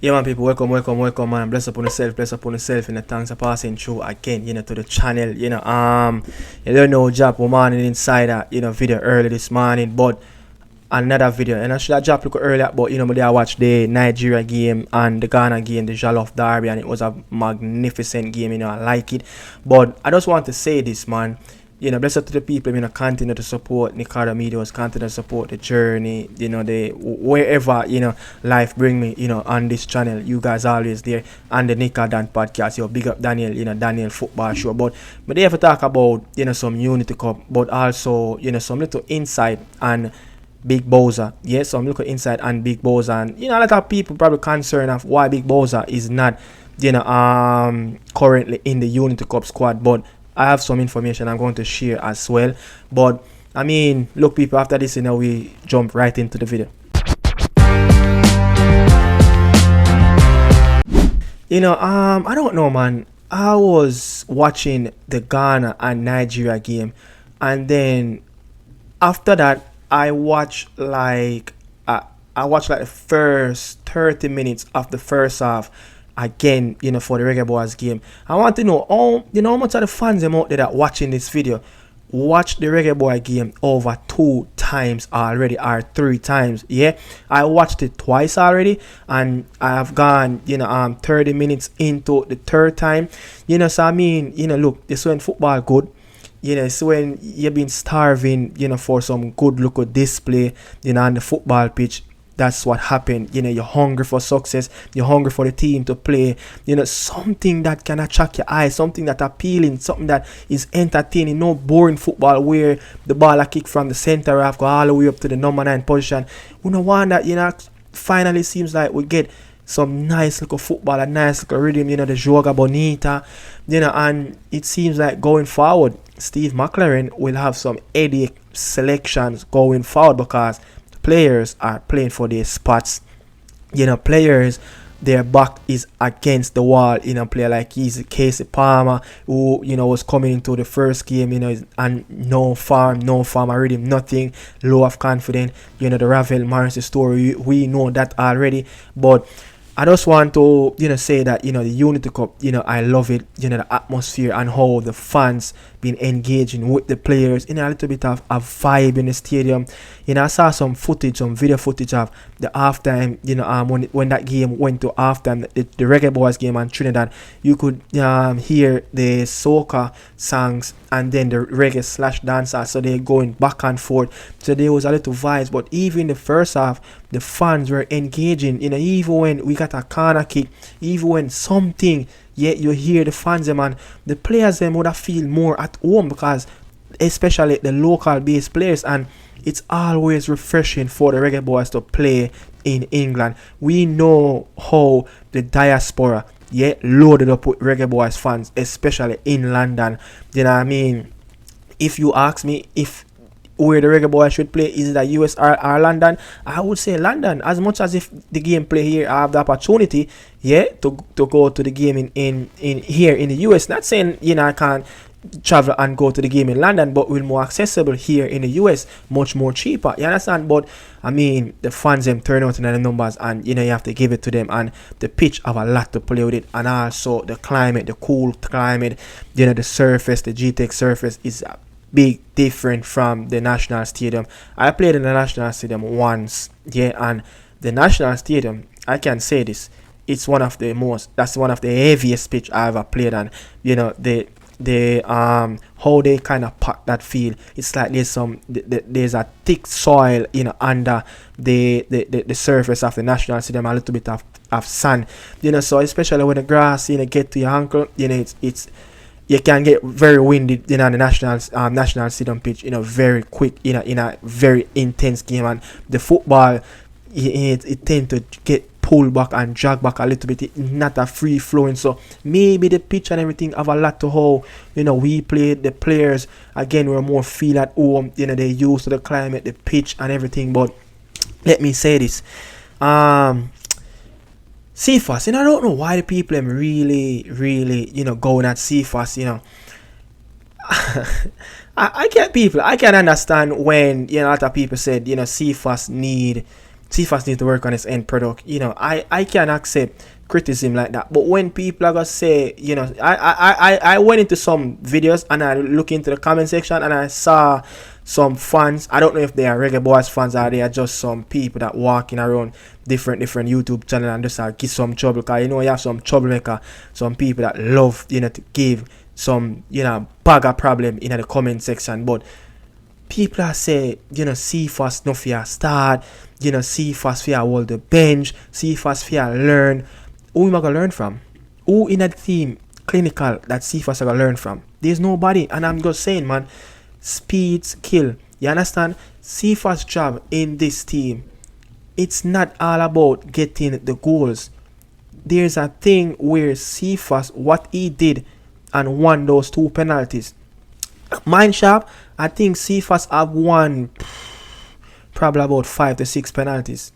Yeah, man, people, welcome, man. Bless upon yourself, in the thanks for passing through again, to the channel, you don't know, job, morning inside, video early this morning, but another video, and I should have dropped look earlier, but, I watched the Nigeria game and the Ghana game, the Jollof Derby, and it was a magnificent game, I like it, but I just want to say this, man. Bless up to the people, continue to support Nicardo Media House, continue to support the journey, the wherever, life bring me, on this channel. You guys always there. And the Nicardo podcast, big up Daniel, Daniel football show. But they have to talk about, some Unity Cup, but also, some little insight and Big Boza. Yes, some little insight and Big Boza. And, a lot of people probably concerned of why Big Boza is not, currently in the Unity Cup squad, but I have some information I'm going to share as well. But look, people, after this, we jump right into the video. I don't know, man. I was watching the Ghana and Nigeria game, and then after that, I watched like the first 30 minutes of the first half. Again, for the Reggae Boys game. I want to know, how much of the fans out there that watching this video watch the Reggae Boy game over 2 times already, or 3 times. Yeah, I watched it twice already, and I have gone 30 minutes into the 3rd time. So look, this when football good. It's when you've been starving, for some good look of display, on the football pitch. That's what happened. You're hungry for success. You're hungry for the team to play. Something that can attract your eye. Something that appealing. Something that is entertaining. No boring football where the ball a kick from the center half go all the way up to the number 9 position. We no want that. Finally seems like we get some nice little football, a nice little rhythm. The Joga Bonita. And it seems like going forward, Steve McLaren will have some headache selections going forward because players are playing for their spots. Players, their back is against the wall. Player like Casey Palmer, who was coming into the first game, and no farm already, nothing, low of confidence. The Ravel Morris story, we know that already. But I just want to say that the Unity Cup, I love it. The atmosphere and how the fans been engaging with the players. A little bit of a vibe in the stadium. I saw some video footage of the halftime. When that game went to halftime, the Reggae Boys game and Trinidad, you could hear the soca songs and then the reggae / dancers. So they're going back and forth. So there was a little vibes. But even in the first half, the fans were engaging. Even when we got a corner kick, even when something, yet you hear the fans them, and the players them would have feel more at home, because especially the local based players, and it's always refreshing for the Reggae Boys to play in England. We know how the diaspora loaded up with Reggae Boys fans, especially in London. If you ask me if where the Reggae Boys should play, is it the US or London, I would say London. As much as if the game play here, I have the opportunity to go to the game in here in the US. Not saying I can't travel and go to the game in London, but will more accessible here in the US, much more cheaper. You understand? But the fans them turn out in the numbers, and you have to give it to them, and the pitch have a lot to play with it, and also the climate, the cool climate, the surface, the GTEC surface is big different from the National Stadium. I played in the National Stadium once, and the National Stadium, I can say this, that's one of the heaviest pitch I ever played on. The how they kind of pack that field, it's like there's a thick soil under the surface of the National Stadium, a little bit of sand, so especially when the grass get to your ankle, it's you can get very windy the national stadium pitch very quick in a very intense game, and the football it tend to get pull back and drag back a little bit. It's not a free flowing, so maybe the pitch and everything have a lot to how we played. The players again were more feel at home, they used to the climate, the pitch and everything. But let me say this, Cephas, I don't know why the people am really going at Cephas. I can understand when a lot of people said Cephas need Cephas needs to work on his end product. I can accept criticism like that. But when people are gonna say, I went into some videos and I look into the comment section and I saw some fans. I don't know if they are Reggae Boys fans or they are just some people that walking around different YouTube channel and just give some trouble. Cause you have some troublemaker, some people that love to give some bag of problem in the comment section. But people are say Cephas no fear start, Cephas fear hold the bench, Cephas fear learn. Who am I gonna learn from? Who in that team clinical that Cephas are gonna learn from? There's nobody. And I'm just saying, man, speeds kill. You understand? Cephas' job in this team, it's not all about getting the goals. There's a thing where Cephas, what he did and won those 2 penalties. Mind sharp, I think Cephas have won probably about 5 to 6 penalties.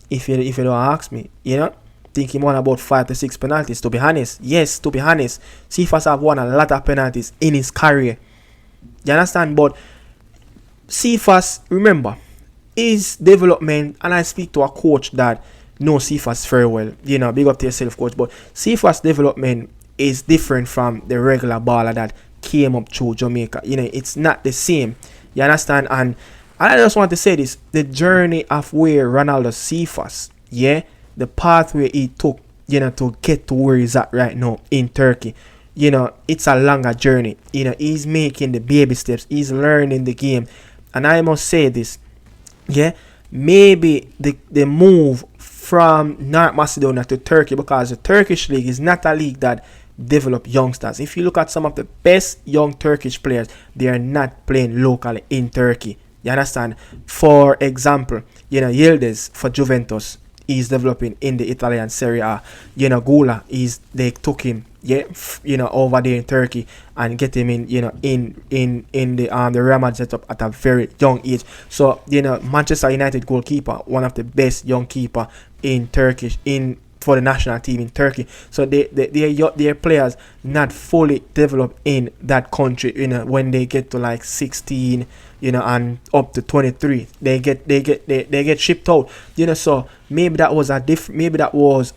If you don't ask me, think he won about 5 to 6 penalties. To be honest, Cephas have won a lot of penalties in his career. You understand? But Cephas, remember, his development, and I speak to a coach that knows Cephas very well. Big up to yourself, coach. But Cephas' development is different from the regular baller that came up through Jamaica. It's not the same. You understand? And I just want to say this: the journey of where Ronaldo Cephas, the pathway he took, to get to where he's at right now in Turkey. It's a longer journey. He's making the baby steps. He's learning the game. And I must say this, maybe the move from North Macedonia to Turkey, because the Turkish league is not a league that develop youngsters. If you look at some of the best young Turkish players, they are not playing locally in Turkey. You understand? For example, Yildiz for Juventus, he's developing in the Italian Serie A. Gula, they took him, over there in Turkey and get him in, in the Real Madrid setup at a very young age. So, Manchester United goalkeeper, one of the best young keeper in Turkish for the national team in Turkey. So their players not fully developed in that country. When they get to like 16, and up to 23, they get shipped out. So maybe that was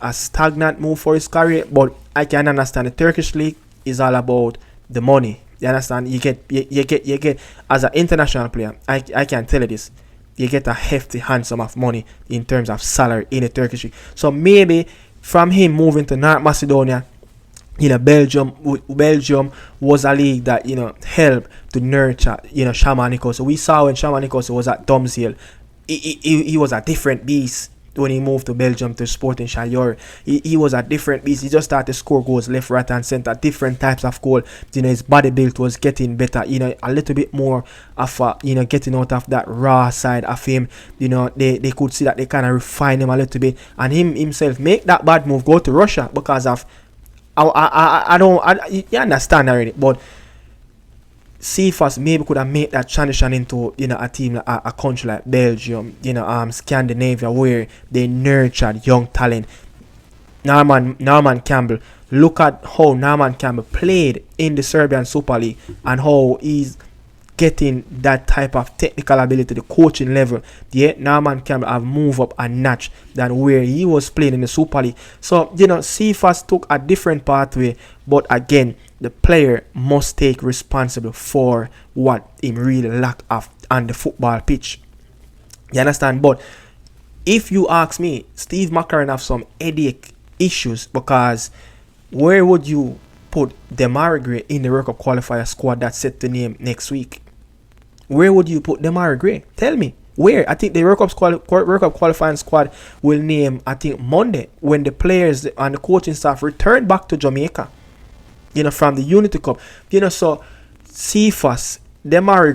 a stagnant move for his career. But I can understand the Turkish league is all about the money. You understand? You get as an international player. I can tell you this. You get a hefty handsome of money in terms of salary in the Turkish league. So maybe from him moving to North Macedonia, Belgium was a league that helped to nurture Shamar Nicholson. So we saw when Shamar Nicholson was at Domsdale, he was a different beast. When he moved to Belgium to Sporting Chaillot, he was a different beast. He just started to score goals left, right, and center, different types of goal. His body build was getting better. A little bit more of getting out of that raw side of him. They could see that they kind of refine him a little bit, and himself make that bad move, go to Russia because of you understand already, but Cephas maybe could have made that transition into a team a country like Belgium, Scandinavia, where they nurtured young talent. Norman Campbell. Look at how Norman Campbell played in the Serbian Super League and how he's getting that type of technical ability, the coaching level. Norman Campbell have moved up a notch than where he was playing in the Super League. So, Cephas took a different pathway, but again, the player must take responsibility for what he really lack of on the football pitch. You understand? But if you ask me, Steve McLaren have some headache issues, because where would you put Demarai Gray in the World Cup qualifier squad that's set to name next week? Where would you put Demarai Gray? Tell me. Where? I think the World Cup qualifying squad will name, I think, Monday, when the players and the coaching staff return back to Jamaica, from the Unity Cup. So Cephas, Demarai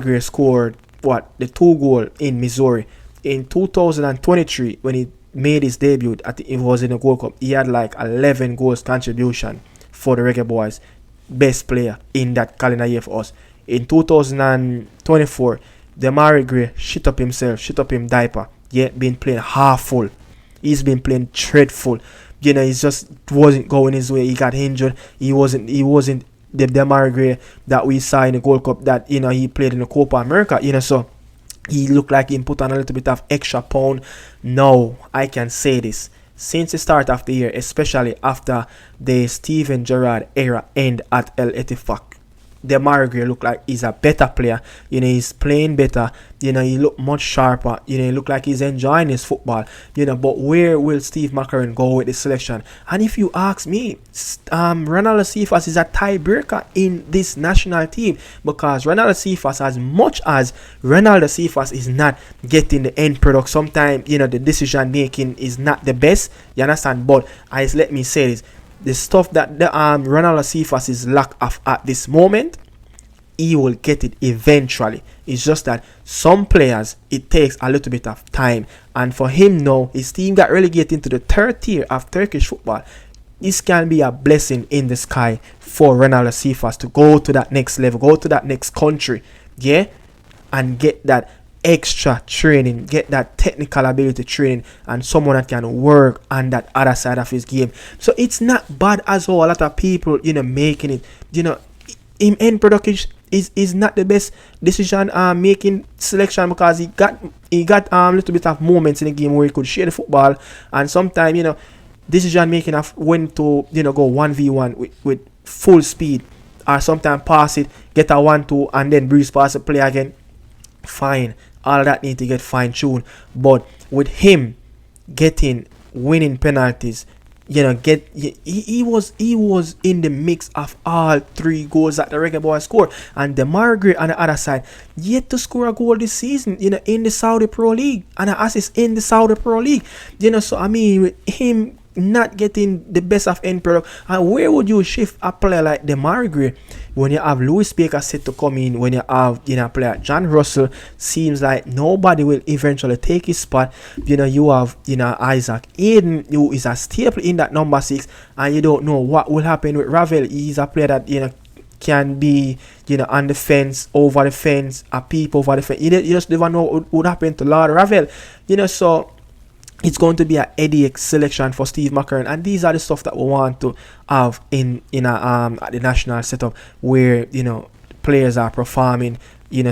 Gray scored the 2 goal in Missouri. In 2023, when he made his debut, I think it was in the Gold Cup, he had like 11 goals contribution for the Reggae Boys. Best player in that calendar year for us. In 2024, Demarai Gray shit up him diaper. Been playing half full. He's been playing dreadful. He just wasn't going his way. He got injured. He wasn't the Demarai Gray that we saw in the Gold Cup that he played in the Copa America. So He looked like he put on a little bit of extra pound. Now, I can say this. Since the start of the year, especially after the Steven Gerrard era end at El Ettifaq, Demarai Gray look like he's a better player. He's playing better. He look much sharper. He look like he's enjoying his football. But where will Steve McLaren go with the selection? And if you ask me, Ronaldo Cephas is a tiebreaker in this national team, because Ronaldo Cephas, as much as Ronaldo Cephas is not getting the end product, sometimes the decision making is not the best. You understand? But let me say this. The stuff that the Ronaldo Cephas is lack of at this moment, he will get it eventually. It's just that some players, it takes a little bit of time. And for him now, his team got relegated into the third tier of Turkish football. This can be a blessing in the sky for Ronaldo Cephas to go to that next level, go to that next country, and get that extra training, get that technical ability training, and someone that can work on that other side of his game. So it's not bad as well. A lot of people, making it, in end product is not the best decision making selection, because he got little bit of moments in the game where he could share the football, and sometimes decision making of when to go 1v1 with full speed, or sometimes pass it, get a 1-2 and then breeze past the play again. Fine, all that need to get fine-tuned. But with him getting winning penalties, he was in the mix of all 3 goals that the Reggae Boys scored. And Demarai Gray on the other side, yet to score a goal this season, in the Saudi Pro League, and an assist in the Saudi Pro League. So I mean, with him not getting the best of end product, and where would you shift a player like Demarai Gray when you have Louis Baker set to come in, when you have a player John Russell? Seems like nobody will eventually take his spot. You have Isaac Aiden, who is a staple in that number 6, and you don't know what will happen with Ravel. He's a player that can be on the fence, over the fence, a peep over the fence. You just never know what would happen to Lord Ravel. So it's going to be a headache selection for Steve McLaren, and these are the stuff that we want to have in at the national setup, where players are performing.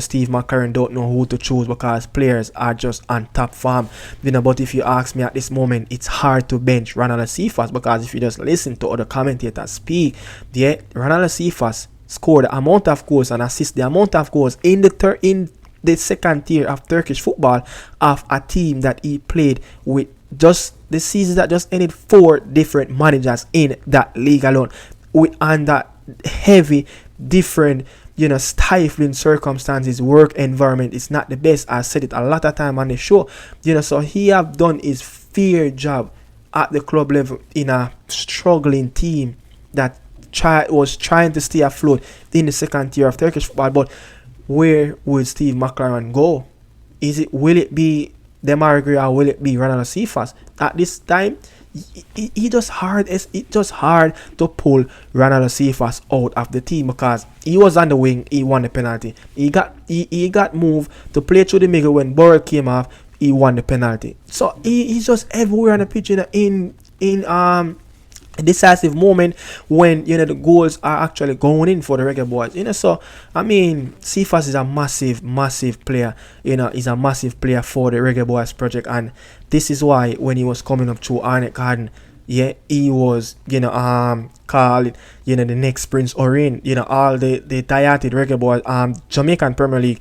Steve McLaren don't know who to choose, because players are just on top form. But if you ask me at this moment, it's hard to bench Ronaldo Cephas, because if you just listen to other commentators speak, Ronaldo Cephas scored the amount of goals and assist the amount of goals in the second tier of Turkish football of a team that he played with. Just the season that just ended, 4 different managers in that league alone, with under heavy different stifling circumstances. Work environment is not the best. I said it a lot of time on the show. So he have done his fair job at the club level in a struggling team that was trying to stay afloat in the second tier of Turkish football. But where would Steve McLaren go? Will it be Demarai Gray, or will it be Ronaldo Cephas? At this time, it's just hard to pull Ronaldo Cephas out of the team, because he was on the wing, he won the penalty. He got moved to play through the middle when Burrell came off, he won the penalty. So he's just everywhere on the pitch in a decisive moment when the goals are actually going in for the Reggae Boys. So I mean, Cephas is a massive player. He's a massive player for the Reggae Boys project, and this is why when he was coming up to Arnett Garden, he was called the next Prince Orin. All the dieted Reggae Boys, Jamaican Premier League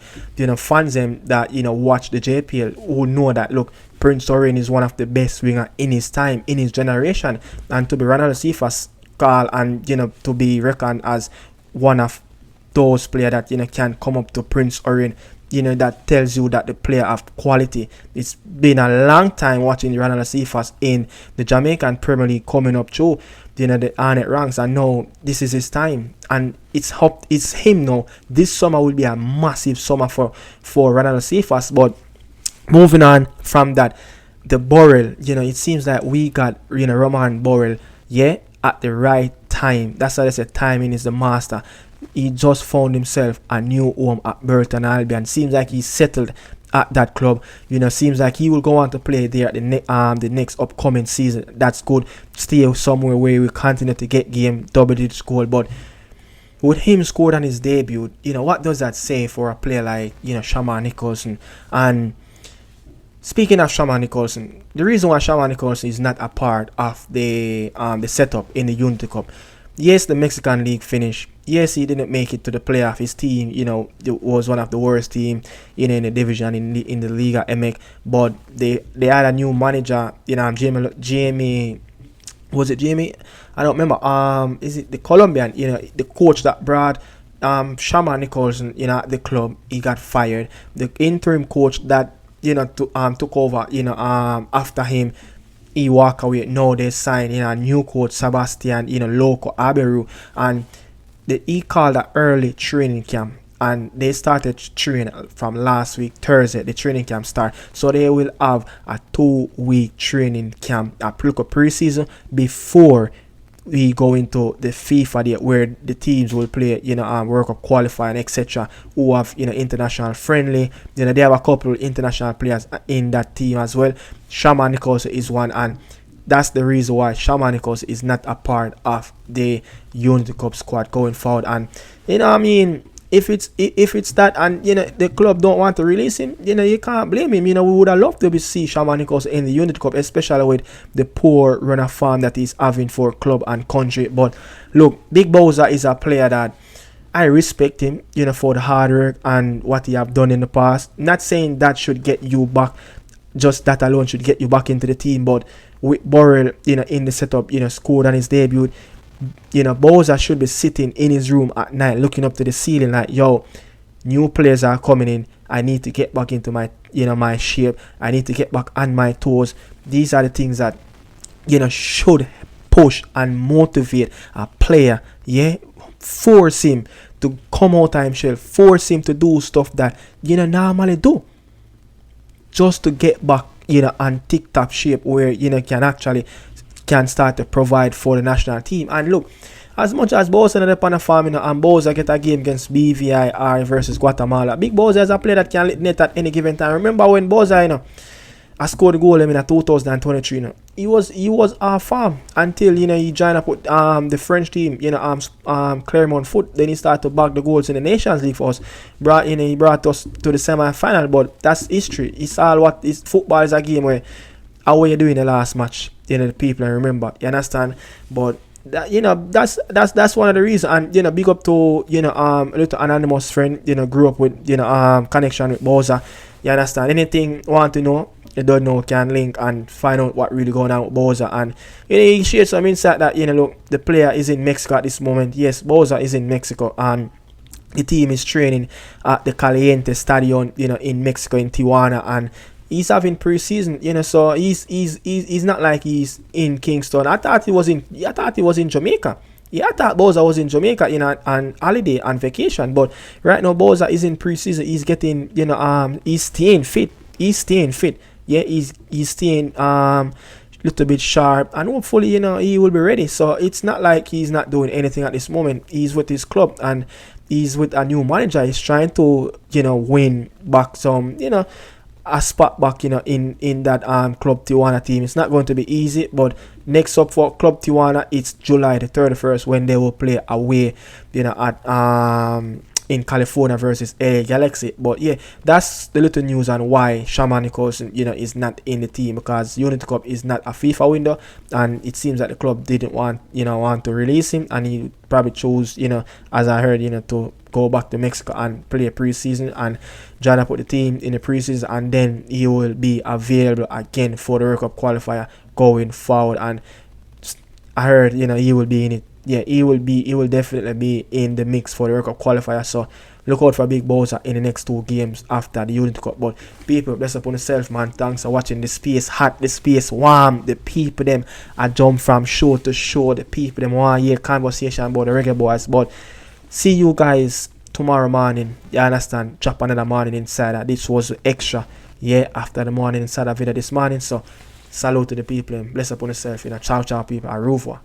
fans them that watch the JPL, who know that look, Prince Orin is one of the best winger in his time, in his generation, and to be Ronaldo Cephas called and to be reckoned as one of those players that can come up to Prince Orin, that tells you that the player of quality. It's been a long time watching Ronaldo Cephas in the Jamaican Premier League coming up through the Arnett ranks, and now this is his time, and it's him now. This summer will be a massive summer for Ronaldo Cephas. But moving on from that, the Burrell, it seems that we got Roman Burrell at the right time. That's why they say timing is the master. He just found himself a new home at Burton Albion. Seems like he's settled at that club. Seems like he will go on to play there at the next upcoming season. That's good. Stay somewhere where we continue to get game double-digit goal. But with him scored on his debut, what does that say for a player like, Shamar Nicholson? And speaking of Shamar Nicholson, the reason why Shamar Nicholson is not a part of the setup in the Unity Cup, yes, the Mexican League finished. Yes, he didn't make it to the playoff. His team, it was one of the worst team, in the division in the Liga MX. But they had a new manager, Jamie. Was it Jamie? I don't remember. Is it the Colombian? The coach that brought Shamar Nicholson, at the club, he got fired. The interim coach that took over, after him, he walked away. Now they signed, a new coach, Sebastian, Loco Aberu, and he called an early training camp, and they started training from last week Thursday. The training camp start, so they will have a 2-week training camp, a pre-season before we go into the FIFA day, where the teams will play, World Cup qualifying, etc. Who have, international friendly. They have a couple international players in that team as well. Shamar Nicholson is one, and that's the reason why Shamar Nicholson is not a part of the Unity Cup squad going forward. And if it's that, and the club don't want to release him, you can't blame him. We would have loved to see Shamar Nicholson in the Unity Cup, especially with the poor run of form that he's having for club and country. But look, Big Boza is a player that I respect him, for the hard work and what he have done in the past. Not saying that should get you back, just that alone should get you back into the team. But with Burrell, in the setup, scored on his debut, Boza should be sitting in his room at night looking up to the ceiling like, yo, new players are coming in. I need to get back into my, my shape. I need to get back on my toes. These are the things that, should push and motivate a player. Yeah, force him to come out of himself. Force him to do stuff that, normally do. Just to get back, and tip-top shape where, can start to provide for the national team. And look, as much as Boza and the farm, and Boza get a game against BVIR versus Guatemala, Big Boza is a player that can net at any given time. Remember when Boza, I scored a goal in 2023, he was our farm until he joined up with the French team, Clermont Foot. Then he started to bag the goals in the Nations League for us. He brought us to the semi-final, but that's history. It's all what is football is a game where how you doing the last match, the people remember. You understand? But that, that's one of the reasons. And big up to a little anonymous friend, grew up with connection with Boza. You understand? Anything want to know, you don't know, can link and find out what really going on with Boza. And he shared some insight that look, the player is in Mexico at this moment. Yes, Boza is in Mexico, and the team is training at the Caliente Stadion, in Mexico, in Tijuana, and he's having pre-season, so he's not like he's in Kingston. I thought he was in Jamaica. Yeah, I thought Boza was in Jamaica, on holiday and vacation. But right now, Boza is in pre-season. He's getting, he's staying fit. Yeah, he's staying little bit sharp, and hopefully, he will be ready. So it's not like he's not doing anything at this moment. He's with his club, and he's with a new manager. He's trying to, win back some, a spot back, in that Club Tijuana team. It's not going to be easy, but next up for Club Tijuana, it's July the 31st when they will play away, at in California versus LA Galaxy. But yeah, that's the little news on why Shamar Nicholson, is not in the team, because Unity Cup is not a FIFA window, and it seems that the club didn't want to release him, and he probably chose, as I heard, to go back to Mexico and play a preseason and join up with the team in the preseason, and then he will be available again for the World Cup qualifier going forward. And I heard, he will be in it. Yeah, he will definitely be in the mix for the World Cup qualifier. So look out for Big Boza in the next 2 games after the Unity Cup. But people, bless upon yourself, man. Thanks for watching. The space hot, the space warm. The people them I jump from show to show. The people them want to hear conversation about the reggae boys. But see you guys tomorrow morning. You understand? Drop another morning inside. This was extra. Yeah, after the morning inside the video this morning. So salute to the people. Bless upon yourself. Ciao, ciao, people. Au revoir.